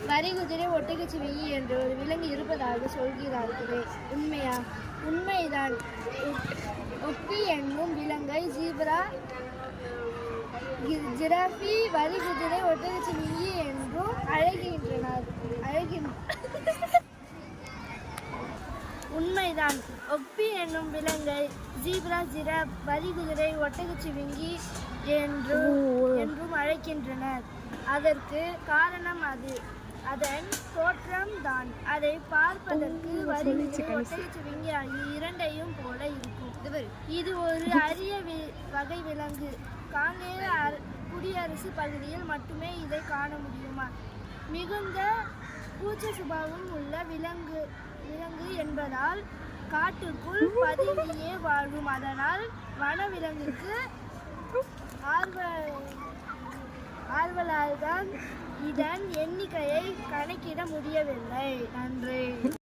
வரிகுதிரை ஒட்டகச்சிவிங்கி என்று ஒரு விலங்கு இருப்பதாக சொல்கிறார்களே, உண்மையா? உண்மைதான். ஒப்பி என்னும் விலங்கை ஜீப்ரா, ஜிராஃபி, வரிகுதிரை, ஒட்டகச்சிவிங்கி என்றும் அழைக்கின்றனர். உண்மைதான். ஒப்பி என்னும் விலங்கை ஜீப்ரா, ஜிராஃப், வரிகுதிரை, ஒட்டகச்சிவிங்கி என்றும் அழைக்கின்றனர். அதற்கு காரணம் அதன் தோற்றம் தான். அதை பார்ப்பதற்கு வரிகுதிரை, ஒட்டகச்சிவிங்கி ஆகிய இரண்டையும் போல இருக்கும். இது ஒரு அரிய வகை விலங்கு. காங்கேய குடியரசு பகுதியில் மட்டுமே இதை காண முடியுமா? மிகுந்த கூச்ச சுபாவம் உள்ள விலங்கு என்பதால் காட்டுக்குள் பதுங்கியே வாழும். அதனால் வனவிலங்குக்கு ஆர்வலால்தான் இதன் எண்ணிக்கையை கணக்கிட முடியவில்லை. நன்றி.